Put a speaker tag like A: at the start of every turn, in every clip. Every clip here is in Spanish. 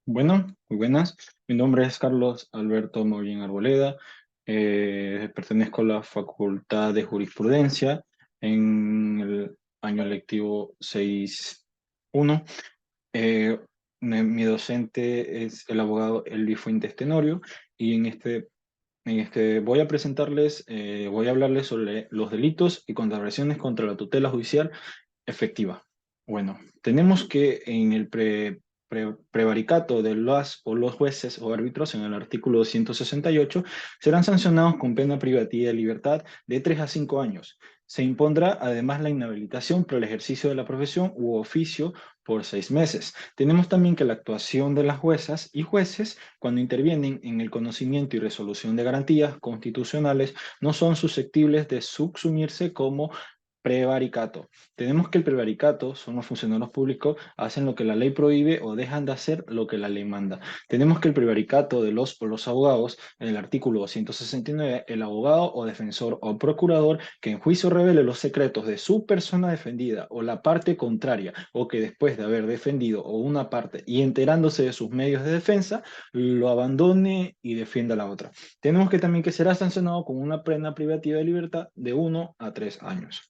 A: Bueno, muy buenas. Mi nombre es Carlos Alberto Mollín Arboleda. Pertenezco a la Facultad de Jurisprudencia en el año lectivo 6.1. Eh, Mi docente es el abogado Elvi Fuentes Tenorio y en este voy a hablarles sobre los delitos y contravenciones contra la tutela judicial efectiva. Bueno, tenemos que en el prevaricato de las o los jueces o árbitros, en el artículo 168, serán sancionados con pena privativa de libertad de 3 a 5 años. Se impondrá además la inhabilitación por el ejercicio de la profesión u oficio por 6 meses. Tenemos también que la actuación de las juezas y jueces, cuando intervienen en el conocimiento y resolución de garantías constitucionales, no son susceptibles de subsumirse como prevaricato. Tenemos que el prevaricato son los funcionarios públicos, hacen lo que la ley prohíbe o dejan de hacer lo que la ley manda. Tenemos que el prevaricato de los o los abogados, en el artículo 269, el abogado o defensor o procurador que en juicio revele los secretos de su persona defendida o la parte contraria, o que después de haber defendido o una parte y enterándose de sus medios de defensa, lo abandone y defienda a la otra. Tenemos que también que será sancionado con una pena privativa de libertad de 1 a 3 años.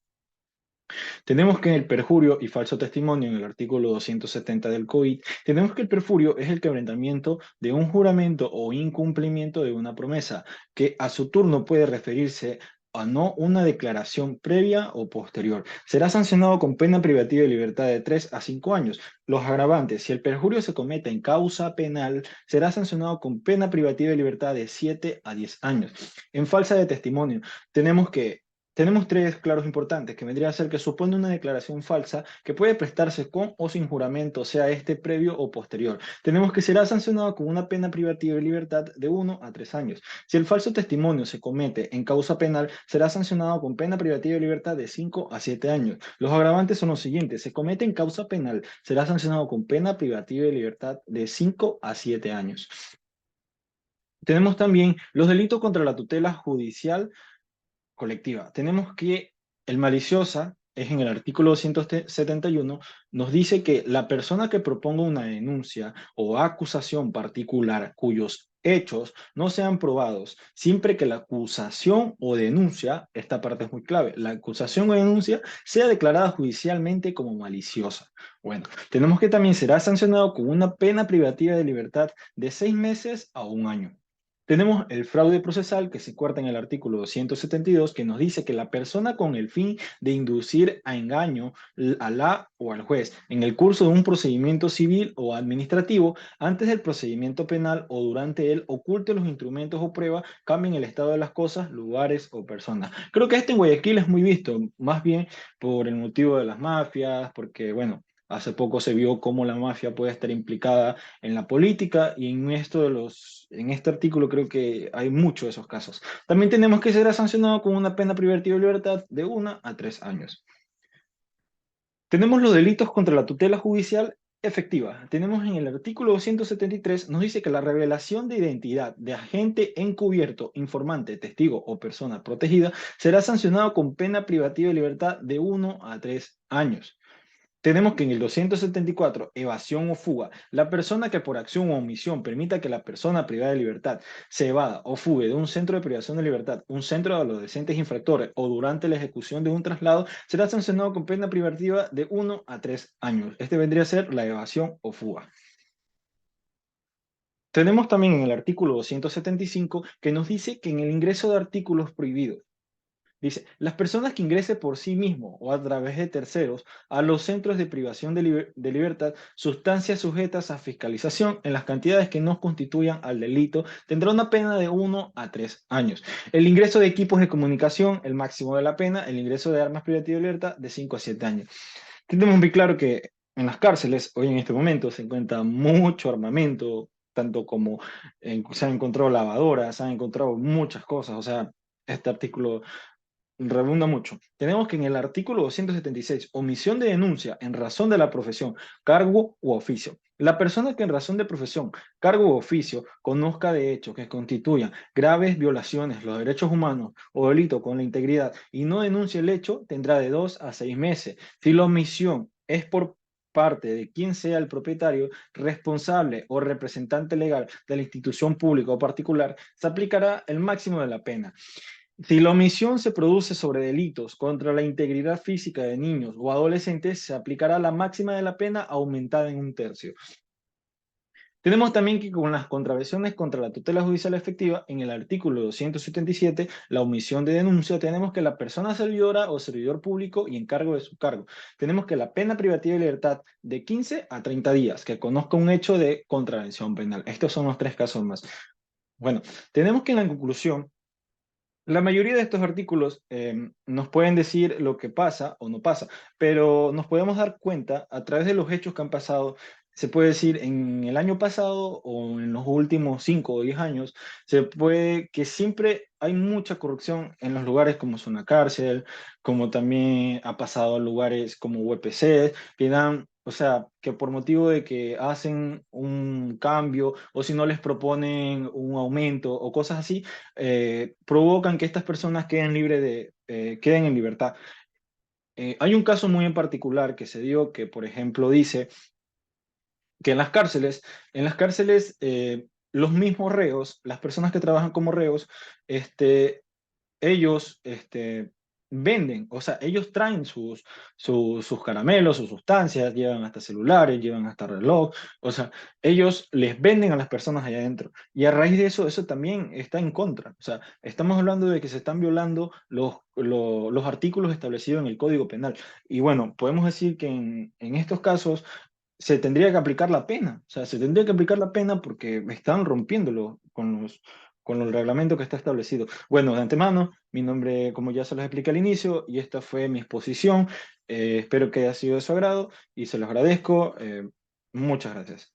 A: Tenemos que en el perjurio y falso testimonio, en el artículo 270 del COIT, tenemos que el perjurio es el quebrantamiento de un juramento o incumplimiento de una promesa, que a su turno puede referirse a no una declaración previa o posterior. Será sancionado con pena privativa de libertad de 3 a 5 años. Los agravantes, si el perjurio se comete en causa penal, será sancionado con pena privativa de libertad de 7 a 10 años. En falsa de testimonio, tenemos que tenemos tres claros importantes, que vendría a ser que supone una declaración falsa que puede prestarse con o sin juramento, sea este previo o posterior. Tenemos que será sancionado con una pena privativa de libertad de 1 a 3 años. Si el falso testimonio se comete en causa penal, será sancionado con pena privativa de libertad de 5 a 7 años. Los agravantes son los siguientes. Se comete en causa penal, será sancionado con pena privativa de libertad de 5 a 7 años. Tenemos también los delitos contra la tutela judicial colectiva. Tenemos que el maliciosa es en el artículo 171, nos dice que la persona que proponga una denuncia o acusación particular cuyos hechos no sean probados, siempre que la acusación o denuncia, esta parte es muy clave, la acusación o denuncia sea declarada judicialmente como maliciosa. Bueno, tenemos que también será sancionado con una pena privativa de libertad de 6 meses a 1 año. Tenemos el fraude procesal que se cuarta en el artículo 272 que nos dice que la persona con el fin de inducir a engaño a la o al juez en el curso de un procedimiento civil o administrativo antes del procedimiento penal o durante él oculte los instrumentos o pruebas, cambien el estado de las cosas, lugares o personas. Creo que este en Guayaquil es muy visto, más bien por el motivo de las mafias, porque bueno, hace poco se vio cómo la mafia puede estar implicada en la política y en este artículo creo que hay muchos de esos casos. También tenemos que ser sancionado con una pena privativa de libertad de 1 a 3 años. Tenemos los delitos contra la tutela judicial efectiva. Tenemos en el artículo 273, nos dice que la revelación de identidad de agente encubierto, informante, testigo o persona protegida será sancionado con pena privativa de libertad de 1 a 3 años. Tenemos que en el 274, evasión o fuga, la persona que por acción o omisión permita que la persona privada de libertad se evada o fugue de un centro de privación de libertad, un centro de adolescentes infractores o durante la ejecución de un traslado, será sancionado con pena privativa de 1 a 3 años. Este vendría a ser la evasión o fuga. Tenemos también en el artículo 275 que nos dice que en el ingreso de artículos prohibidos, dice, las personas que ingresen por sí mismo o a través de terceros a los centros de privación de libertad, sustancias sujetas a fiscalización en las cantidades que no constituyan al delito, tendrá una pena de 1 a 3 años. El ingreso de equipos de comunicación, el máximo de la pena, el ingreso de armas privativas de libertad de 5 a 7 años. Tenemos muy claro que en las cárceles, hoy en este momento, se encuentra mucho armamento, tanto como se han encontrado lavadoras, se han encontrado muchas cosas, o sea, este artículo redunda mucho. Tenemos que en el artículo 276, omisión de denuncia en razón de la profesión, cargo u oficio. La persona que en razón de profesión, cargo u oficio conozca de hechos que constituyan graves violaciones a los derechos humanos o delito con la integridad y no denuncie el hecho, tendrá de 2 a 6 meses. Si la omisión es por parte de quien sea el propietario, responsable o representante legal de la institución pública o particular, se aplicará el máximo de la pena. Si la omisión se produce sobre delitos contra la integridad física de niños o adolescentes, se aplicará la máxima de la pena aumentada en un tercio. Tenemos también que con las contravenciones contra la tutela judicial efectiva, en el artículo 277, la omisión de denuncia, tenemos que la persona servidora o servidor público y encargo de su cargo. Tenemos que la pena privativa de libertad de 15 a 30 días, que conozca un hecho de contravención penal. Estos son los tres casos más. Bueno, tenemos que en la conclusión la mayoría de estos artículos nos pueden decir lo que pasa o no pasa, pero nos podemos dar cuenta a través de los hechos que han pasado. Se puede decir en el año pasado o en los últimos 5 o 10 años, se puede que siempre hay mucha corrupción en los lugares como es una cárcel, como también ha pasado en lugares como UPC, que dan, o sea, que por motivo de que hacen un cambio o si no les proponen un aumento o cosas así, provocan que estas personas queden libres queden en libertad. Hay un caso muy en particular que se dio que, por ejemplo, dice que en las cárceles, los mismos reos, las personas que trabajan como reos, este, ellos venden, o sea, ellos traen sus caramelos, sus sustancias, llevan hasta celulares, llevan hasta reloj, o sea, ellos les venden a las personas allá adentro. Y a raíz de eso, eso también está en contra. O sea, estamos hablando de que se están violando los artículos establecidos en el Código Penal. Y bueno, podemos decir que en estos casos se tendría que aplicar la pena. O sea, se tendría que aplicar la pena porque están rompiéndolo con el reglamento que está establecido. Bueno, de antemano, mi nombre, como ya se los expliqué al inicio, y esta fue mi exposición. Espero que haya sido de su agrado y se los agradezco. Muchas gracias.